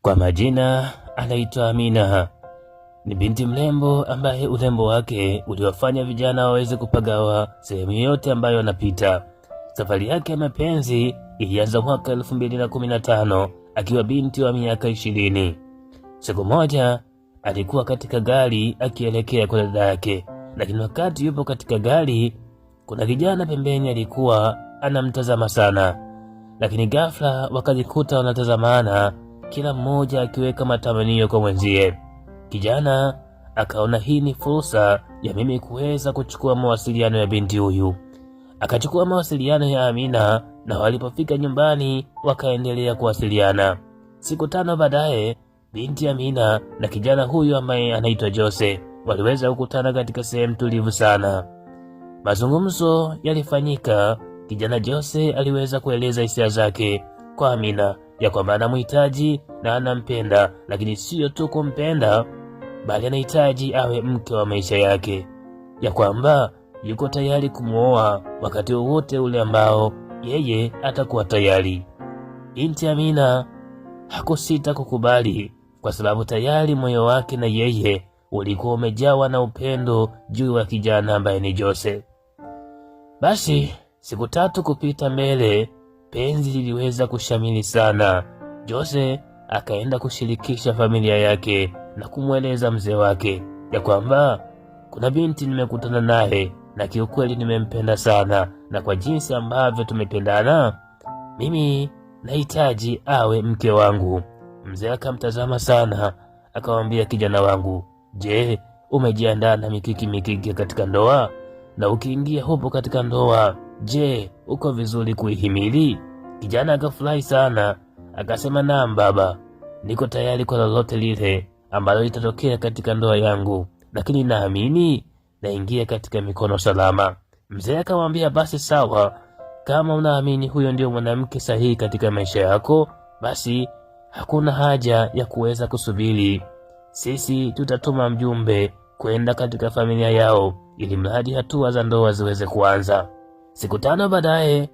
Kwa majina anaitwa Amina. Ni binti mrembo ambaye urembo wake uliwafanya vijana waweze kupagawa sehemu yote ambayo anapita. Safari yake ya mapenzi ilianza mwaka 2015 akiwa binti wa miaka 20. Siku moja alikuwa katika gari akielekea kwa dada yake, lakini wakati yupo katika gari kuna kijana pembeni alikuwa anamtazama sana. Lakini ghafla wakajikuta wanatazamana, kila mmoja akiweka matamanio kwa mwenzie. Kijana akaona hii ni fursa ya mimi kuweza kuchukua mawasiliano ya binti huyu. Akachukua mawasiliano ya Amina na walipofika nyumbani wakaendelea kuwasiliana. Siku 5 baadaye binti Amina na kijana huyu ambaye anaitwa Jose waliweza kukutana katika sehemu tulivu sana. Mazungumzo yalifanyika. Kijana Jose aliweza kueleza hisia zake kwa Amina ya kwamba anamhitaji na anampenda, lakini sio tu kumpenda bali anahitaji awe mke wa maisha yake, ya kwamba yuko tayari kumwoa wakati wowote ule ambao yeye atakuwa tayari. Binti Amina hakusita kukubali kwa sababu tayari moyo wake na yeye ulikuwa umejawa na upendo juu ya kijana ambaye ni Jose. Basi siku 3 kupita mbele, penzi liliweza kushamili sana. Jose akaenda kushirikisha familia yake na kumweleza mzee wake ya kwamba kuna binti nimekutana naye na kiukweli nimempenda sana, na kwa jinsi ambavyo tumependana mimi nahitaji awe mke wangu. Mzee akamtazama sana akamwambia, kijana wangu, je, umejiandaa na mikiki katika ndoa? Na ukiingia hupo katika ndoa, je, uko vizuri kuihimili? Kijana akafurahi sana akasema, naam baba, niko tayari kwa lolote lile ambalo litatokea katika ndoa yangu, lakini naamini naingia katika mikono salama. Mzee akamwambia, basi sawa, kama unaamini huyo ndio mwanamke sahihi katika maisha yako, basi hakuna haja ya kuweza kusubiri. Sisi tutatuma mjumbe kwenda katika familia yao ili mradi hatua za ndoa ziweze kuanza. Siku 5 baadaye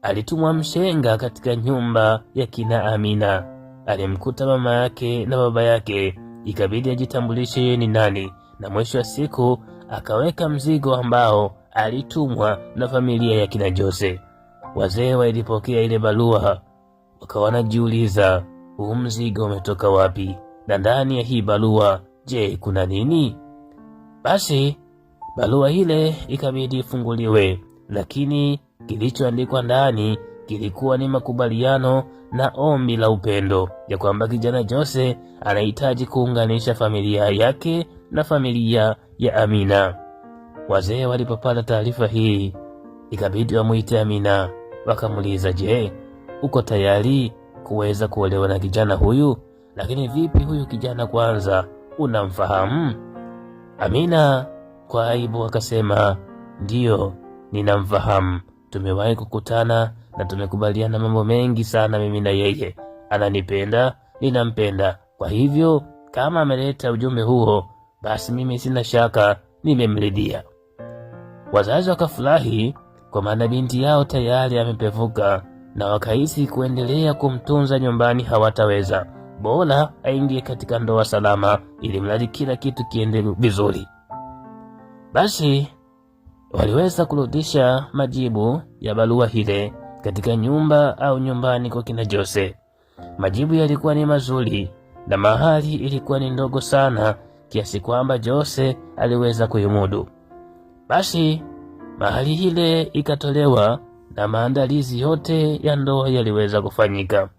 alitumwa mshenga katika nyumba ya kina Amina. Alimkuta mama yake na baba yake, ikabidi ajitambulishe yeye ni nani, na mwisho wa siku akaweka mzigo ambao alitumwa na familia ya kina Jose. Wazee walipokea ile barua wakawa jiuliza, huu mzigo umetoka wapi? Na ndani ya hii barua, je, kuna nini? Basi barua ile ikabidi ifunguliwe, lakini kilichoandikwa ndani kilikuwa ni makubaliano na ombi la upendo ya kwamba kijana Jose anahitaji kuunganisha familia yake na familia ya Amina. Wazee walipopata taarifa hii ikabidi wamuite Amina, wakamuuliza, je, uko tayari kuweza kuolewa na kijana huyu? Lakini vipi huyu kijana, kwanza unamfahamu? Amina kwa aibu akasema, ndiyo, ninamfahamu. Tumewahi kukutana na tumekubaliana mambo mengi sana, mimi na yeye. Ananipenda, ninampenda. Kwa hivyo kama ameleta ujumbe huo, basi mimi sina shaka, nimemridhia. Wazazi wakafurahi kwa maana binti yao tayari amepevuka, na wakahisi kuendelea kumtunza nyumbani hawataweza, bora aingie katika ndoa salama ili mradi kila kitu kiende vizuri. Basi waliweza kurudisha majibu ya barua ile katika nyumba au nyumbani kwa kina Jose. Majibu yalikuwa ni mazuri na mahali ilikuwa ni ndogo sana kiasi kwamba Jose aliweza kuimudu. Basi mahali ile ikatolewa na maandalizi yote ya ndoa yaliweza kufanyika.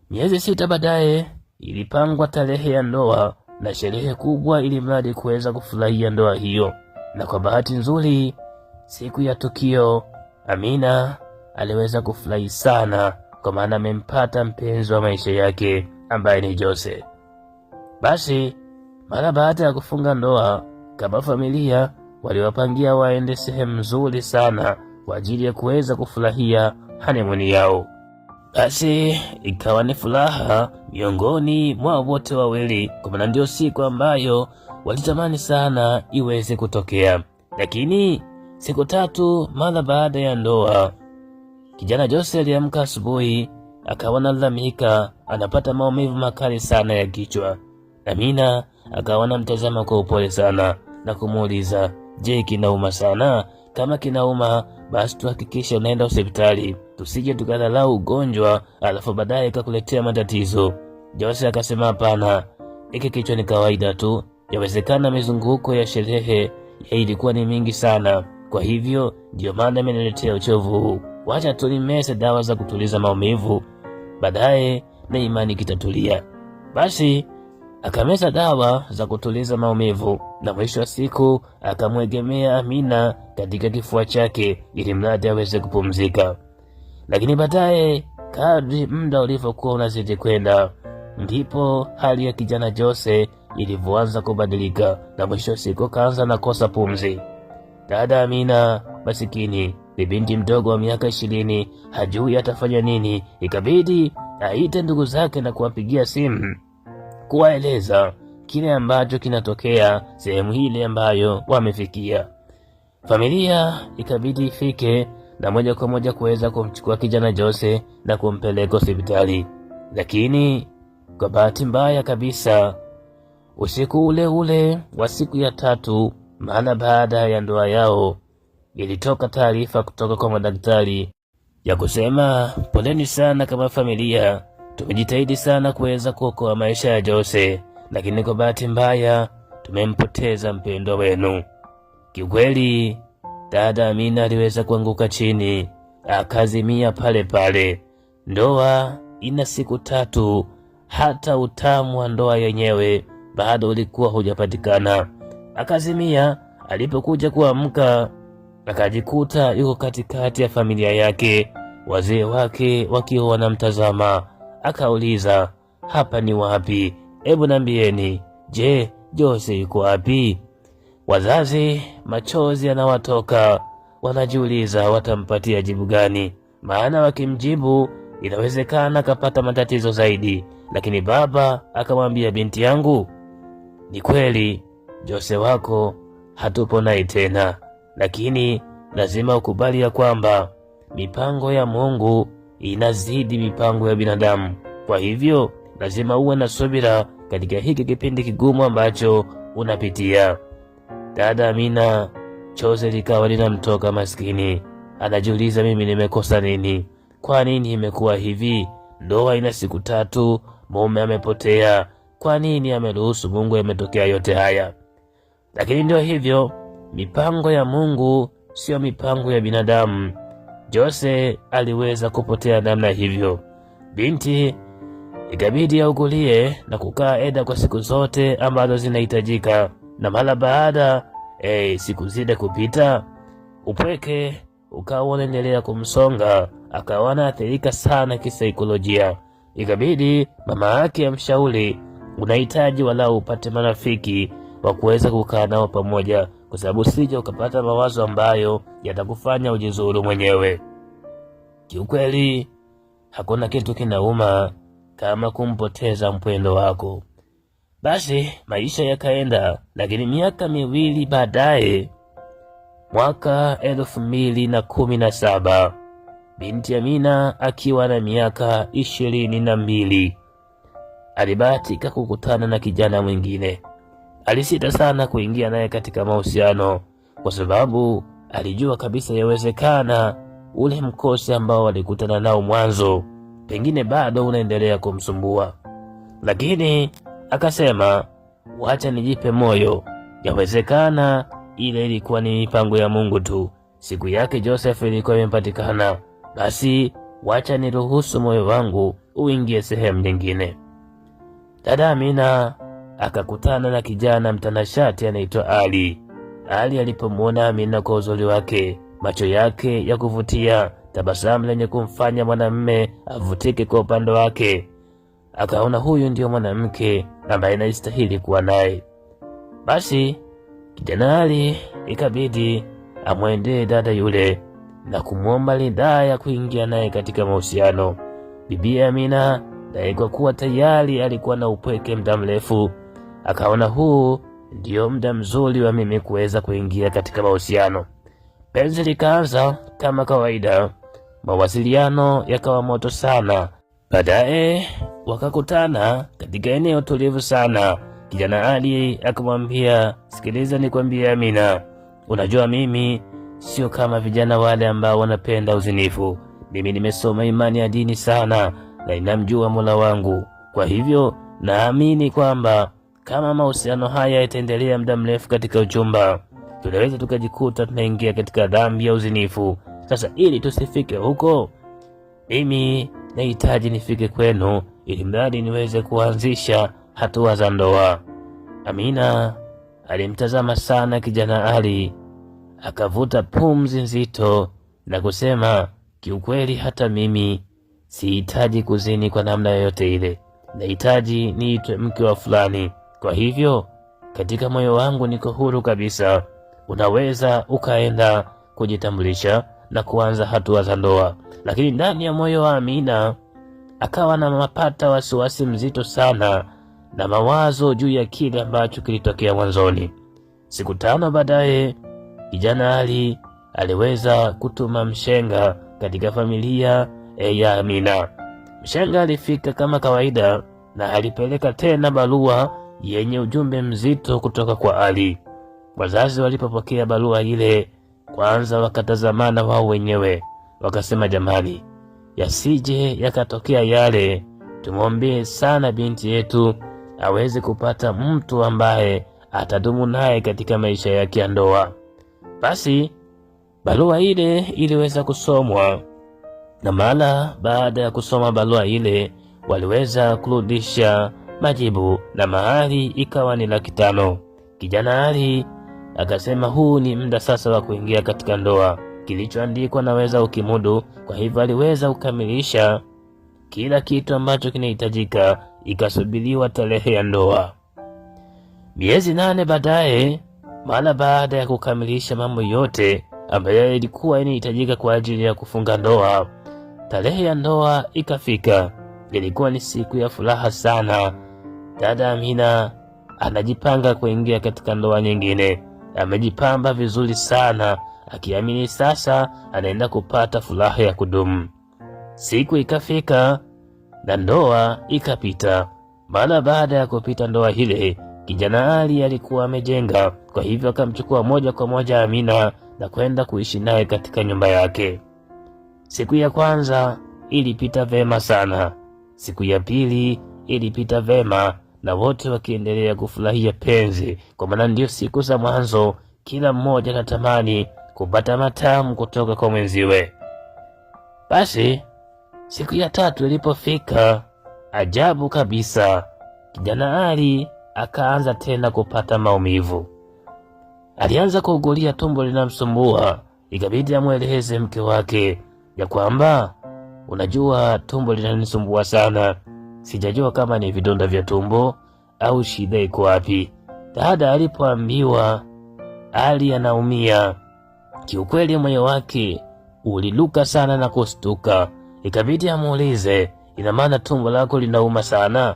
Miezi 6 baadaye ilipangwa tarehe ya ndoa na sherehe kubwa ili mradi kuweza kufurahia ndoa hiyo. Na kwa bahati nzuri, siku ya tukio Amina aliweza kufurahi sana kwa maana amempata mpenzi wa maisha yake ambaye ni Jose. Basi mara baada ya kufunga ndoa, kama familia waliwapangia waende sehemu nzuri sana kwa ajili ya kuweza kufurahia honeymoon yao. Basi ikawa ni furaha miongoni mwa wote wawili, kwa maana ndio siku ambayo walitamani sana iweze kutokea. Lakini siku 3 mara baada ya ndoa, kijana Jose aliamka asubuhi akawa analalamika anapata maumivu makali sana ya kichwa. Amina akawa anamtazama kwa upole sana na kumuuliza, je, kinauma sana? Kama kinauma basi tuhakikishe unaenda hospitali, tusije tukadharau ugonjwa alafu baadaye kakuletea matatizo. Jose akasema hapana, hiki kichwa ni kawaida tu, yawezekana mizunguko ya sherehe ilikuwa ni mingi sana, kwa hivyo ndio maana imeniletea uchovu huu. Wacha tulimeze dawa za kutuliza maumivu, baadaye na imani kitatulia. Basi akameza dawa za kutuliza maumivu na mwisho wa siku akamwegemea Amina katika kifua chake ili mradi aweze kupumzika. Lakini baadaye kadri muda ulivyokuwa unazidi kwenda, ndipo hali ya kijana Jose ilivyoanza kubadilika na mwisho wa siku kaanza nakosa pumzi. Dada Amina masikini ni binti mdogo wa miaka 20, hajui atafanya nini. Ikabidi aite ndugu zake na kuwapigia simu kuwaeleza kile ambacho kinatokea sehemu ile ambayo wamefikia. Familia ikabidi ifike na moja kwa moja kuweza kumchukua kijana Jose na kumpeleka hospitali. Lakini kwa bahati mbaya kabisa, usiku ule ule wa siku ya 3 maana baada ya ndoa yao, ilitoka taarifa kutoka kwa madaktari ya kusema, poleni sana kama familia, tumejitahidi sana kuweza kuokoa maisha ya Jose, lakini kwa bahati mbaya tumempoteza mpendwa wenu. Kiukweli dada Amina aliweza kuanguka chini, akazimia pale pale. Ndoa ina siku 3, hata utamu wa ndoa yenyewe bado ulikuwa hujapatikana. Akazimia. Alipokuja kuamka akajikuta yuko katikati ya familia yake, wazee wake wakiwa wanamtazama. Akauliza, hapa ni wapi? Hebu nambieni, je, Jose yuko wapi? Wazazi machozi yanawatoka, wanajiuliza watampatia jibu gani, maana wakimjibu inawezekana kapata matatizo zaidi. Lakini baba akamwambia, binti yangu, ni kweli Jose wako hatupo naye tena, lakini lazima ukubali ya kwamba mipango ya Mungu inazidi mipango ya binadamu. Kwa hivyo lazima uwe na subira katika hiki kipindi kigumu ambacho unapitia. Dada Amina chozi likawa linamtoka maskini, anajiuliza, mimi nimekosa nini? Kwa nini imekuwa hivi? Ndoa ina siku 3, mume amepotea, kwa nini ameruhusu Mungu yametokea yote haya? Lakini ndio hivyo, mipango ya Mungu sio mipango ya binadamu. Jose aliweza kupotea namna hivyo. Binti ikabidi augulie na kukaa eda kwa siku zote ambazo zinahitajika, na mara baada siku zile kupita, upweke ukawa unaendelea kumsonga, akawa anaathirika sana kisaikolojia. Ikabidi mama yake amshauri, unahitaji walau upate marafiki wa kuweza kukaa nao pamoja, kwa sababu sije ukapata mawazo ambayo yatakufanya ujizuru mwenyewe. Kiukweli hakuna kitu kinauma kama kumpoteza mpendo wako. Basi maisha yakaenda, lakini miaka 2 baadaye, mwaka 2017, binti Amina akiwa na miaka 22, alibahatika kukutana na kijana mwingine. Alisita sana kuingia naye katika mahusiano kwa sababu alijua kabisa yawezekana ule mkosi ambao walikutana nao mwanzo pengine bado unaendelea kumsumbua. Lakini akasema, wacha nijipe moyo, yawezekana ile ilikuwa ni mipango ya Mungu tu. Siku yake Joseph ilikuwa imepatikana, basi wacha niruhusu moyo wangu uingie sehemu nyingine. Dada Amina akakutana na kijana mtanashati anaitwa Ali. Ali alipomwona Amina kwa uzuri wake, macho yake ya kuvutia, tabasamu lenye kumfanya mwanamume avutike kwa upande wake, akaona huyu ndio mwanamke ambaye anastahili kuwa naye. Basi kijana Ali ikabidi amwendee dada yule na kumwomba ridhaa ya kuingia naye katika mahusiano. Bibi Amina naye kwa kuwa tayari alikuwa na upweke muda mrefu, akaona huu ndio muda mzuri wa mimi kuweza kuingia katika mahusiano. Penzi likaanza kama kawaida, mawasiliano yakawa moto sana, Baadaye wakakutana katika eneo tulivu sana. Kijana Ali akamwambia, sikiliza nikwambie Amina, unajua mimi sio kama vijana wale ambao wanapenda uzinifu. Mimi nimesoma imani ya dini sana na ninamjua Mola wangu. Kwa hivyo naamini kwamba kama mahusiano haya yataendelea muda mrefu katika uchumba, tunaweza tukajikuta tunaingia katika dhambi ya uzinifu. Sasa ili tusifike huko, mimi nahitaji nifike kwenu ili mradi niweze kuanzisha hatua za ndoa. Amina alimtazama sana kijana Ali, akavuta pumzi nzito na kusema, kiukweli hata mimi sihitaji kuzini kwa namna yoyote ile. Nahitaji niitwe mke wa fulani. Kwa hivyo katika moyo wangu niko huru kabisa. Unaweza ukaenda kujitambulisha na kuanza hatua za ndoa. Lakini ndani ya moyo wa Amina akawa na mapata wasiwasi mzito sana na mawazo juu ya kile ambacho kilitokea mwanzoni. Siku 5 baadaye, kijana Ali aliweza kutuma mshenga katika familia ya Amina. Mshenga alifika kama kawaida na alipeleka tena barua yenye ujumbe mzito kutoka kwa Ali. Wazazi walipopokea barua ile, kwanza wakatazamana wao wenyewe, wakasema, jamani, yasije yakatokea yale. Tumwombee sana binti yetu aweze kupata mtu ambaye atadumu naye katika maisha yake ya ndoa. Basi barua ile iliweza kusomwa, na mara baada ya kusoma barua ile waliweza kurudisha majibu na mahari ikawa ni 500,000. Kijana Ali akasema huu ni muda sasa wa kuingia katika ndoa. Kilichoandikwa naweza ukimudu. Kwa hivyo aliweza kukamilisha kila kitu ambacho kinahitajika, ikasubiriwa tarehe ya ndoa. Miezi 8 baadaye, mara baada ya kukamilisha mambo yote ambayo ilikuwa inahitajika kwa ajili ya kufunga ndoa, tarehe ya ndoa ikafika. Ilikuwa ni siku ya furaha sana. Dada Amina anajipanga kuingia katika ndoa nyingine. Amejipamba vizuri sana, akiamini sasa anaenda kupata furaha ya kudumu. Siku ikafika na ndoa ikapita. Mara baada ya kupita ndoa ile, kijana Ali alikuwa amejenga. Kwa hivyo akamchukua moja kwa moja Amina na kwenda kuishi naye katika nyumba yake. Siku ya kwanza ilipita vema sana. Siku ya pili ilipita vema, na wote wakiendelea kufurahia penzi, kwa maana ndio siku za mwanzo. Kila mmoja anatamani kupata matamu kutoka kwa mwenziwe. Basi siku ya 3 ilipofika, ajabu kabisa, kijana Ali akaanza tena kupata maumivu. Alianza kuugulia, tumbo linamsumbua. Ikabidi amweleze mke wake ya kwamba, unajua tumbo linanisumbua sana, sijajua kama ni vidonda vya tumbo au shida iko wapi. Dada alipoambiwa Ali anaumia, kiukweli moyo wake uliluka sana na kustuka. Ikabidi amuulize, ina maana tumbo lako linauma sana?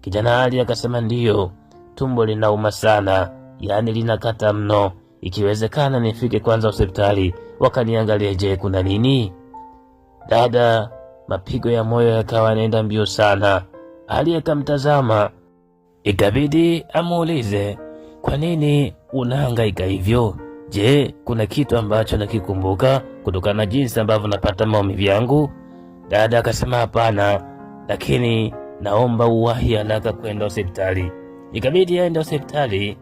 Kijana Ali akasema ndiyo, tumbo linauma sana, yaani linakata mno. Ikiwezekana nifike kwanza hospitali wakaniangalie, je kuna nini? Dada mapigo ya moyo yakawa yanaenda mbio sana. Ali akamtazama. Ikabidi amuulize, kwa nini unahangaika hivyo? Je, kuna kitu ambacho nakikumbuka kutokana na jinsi ambavyo napata maumivu yangu? Dada akasema hapana, lakini naomba uwahi haraka kwenda hospitali. Ikabidi aende hospitali.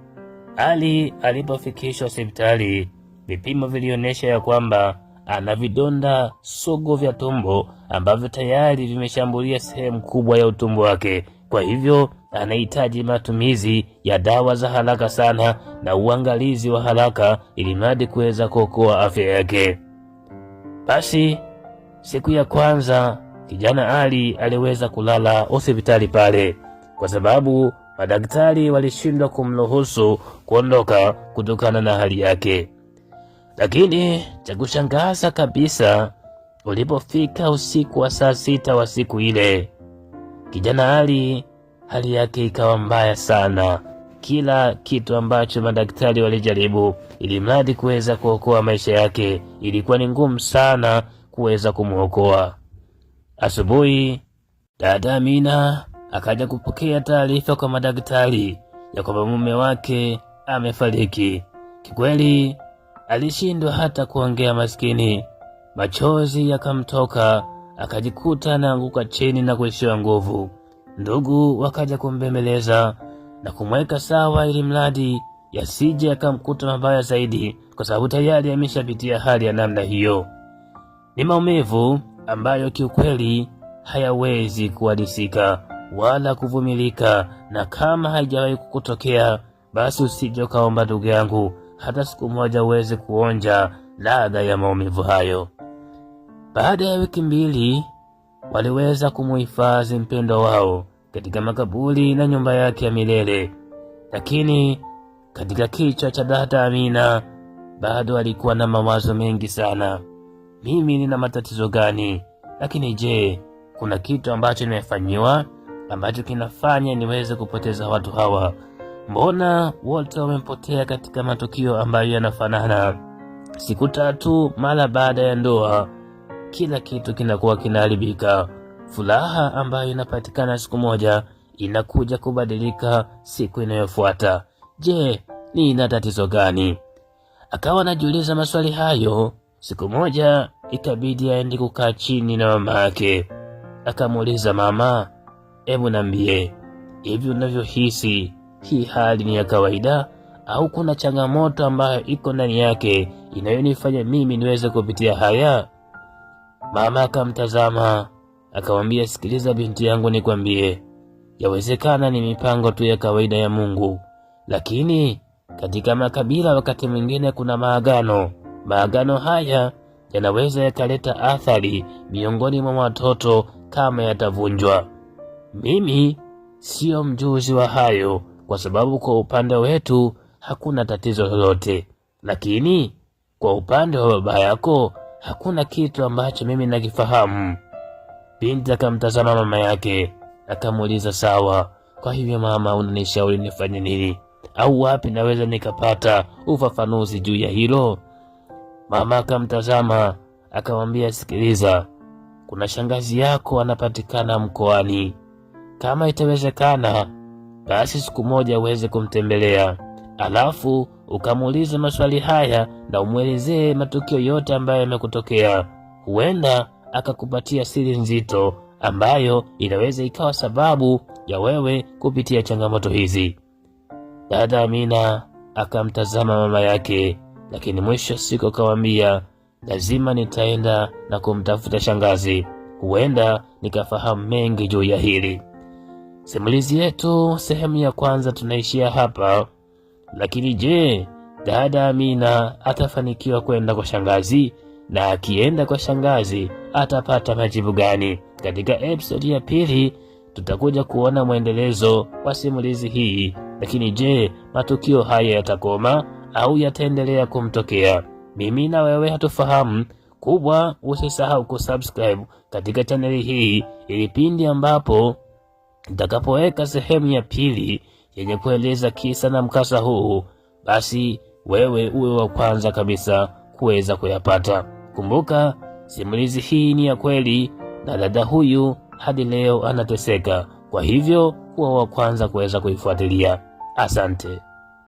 Ali alipofikishwa hospitali, vipimo vilionyesha ya kwamba ana vidonda sugu vya tumbo ambavyo tayari vimeshambulia sehemu kubwa ya utumbo wake. Kwa hivyo anahitaji matumizi ya dawa za haraka sana na uangalizi wa haraka ili mradi kuweza kuokoa afya yake. Basi siku ya kwanza kijana Ali aliweza kulala hospitali pale kwa sababu madaktari walishindwa kumruhusu kuondoka kutokana na hali yake. Lakini cha kushangaza kabisa, ulipofika usiku wa saa 6 wa siku ile, kijana Ali hali yake ikawa mbaya sana. Kila kitu ambacho madaktari walijaribu ili mradi kuweza kuokoa maisha yake, ilikuwa ni ngumu sana kuweza kumuokoa. Asubuhi Dada Amina akaja kupokea taarifa kwa madaktari ya kwamba mume wake amefariki. Kikweli alishindwa hata kuongea maskini, machozi yakamtoka, akajikuta anaanguka chini na kuishiwa nguvu. Ndugu wakaja kumbembeleza na kumweka sawa, ili mradi yasije akamkuta mabaya zaidi, kwa sababu tayari ameshapitia hali ya namna hiyo. Ni maumivu ambayo kiukweli hayawezi kuhadisika wala kuvumilika, na kama haijawahi kukutokea, basi usije ukaomba ndugu yangu hata siku moja uweze kuonja ladha ya maumivu hayo. Baada ya wiki 2 waliweza kumuhifadhi mpendo wao katika makaburi na nyumba yake ya milele, lakini katika kichwa cha dada Amina bado alikuwa na mawazo mengi sana. Mimi nina matatizo gani? Lakini je, kuna kitu ambacho nimefanyiwa ambacho kinafanya niweze kupoteza watu hawa? Mbona wote wamepotea katika matukio ambayo yanafanana? Siku 3 mara baada ya ndoa, kila kitu kinakuwa kinaharibika. Furaha ambayo inapatikana siku moja inakuja kubadilika siku inayofuata. Je, nina tatizo gani? Akawa anajiuliza maswali hayo. Siku moja ikabidi aende kukaa chini na mama yake. Akamuuliza, mama, hebu niambie, hivi unavyohisi, hii hali ni ya kawaida au kuna changamoto ambayo iko ndani yake inayonifanya mimi niweze kupitia haya? Mama akamtazama akamwambia, sikiliza binti yangu, nikwambie, yawezekana ni mipango tu ya kawaida ya Mungu, lakini katika makabila wakati mwingine kuna maagano. Maagano haya yanaweza yakaleta athari miongoni mwa watoto kama yatavunjwa. Mimi sio mjuzi wa hayo, kwa sababu kwa upande wetu hakuna tatizo lolote, lakini kwa upande wa baba yako hakuna kitu ambacho mimi nakifahamu. Binti akamtazama mama yake akamuuliza, sawa, kwa hivyo mama, unanishauri nifanye nini, au wapi naweza nikapata ufafanuzi juu ya hilo? Mama akamtazama akamwambia, sikiliza, kuna shangazi yako anapatikana mkoani. Kama itawezekana, basi siku moja uweze kumtembelea, alafu ukamuuliza maswali haya na umwelezee matukio yote ambayo yamekutokea. Huenda akakupatia siri nzito ambayo inaweza ikawa sababu ya wewe kupitia changamoto hizi. Dada Amina akamtazama mama yake, lakini mwisho siku akamwambia, lazima nitaenda na kumtafuta shangazi, huenda nikafahamu mengi juu ya hili. Simulizi yetu sehemu ya kwanza tunaishia hapa, lakini je, dada Amina atafanikiwa kwenda kwa shangazi? Na akienda kwa shangazi atapata majibu gani? Katika episode ya 2 tutakuja kuona mwendelezo wa simulizi hii. Lakini je, matukio haya yatakoma au yataendelea kumtokea? Mimi na wewe hatufahamu. Kubwa, usisahau kusubscribe katika chaneli hii, ili pindi ambapo nitakapoweka sehemu ya 2 yenye kueleza kisa na mkasa huu, basi wewe uwe wa kwanza kabisa kuweza kuyapata. Kumbuka, simulizi hii ni ya kweli na dada huyu hadi leo anateseka, kwa hivyo kuwa wa kwanza kuweza kuifuatilia. Asante.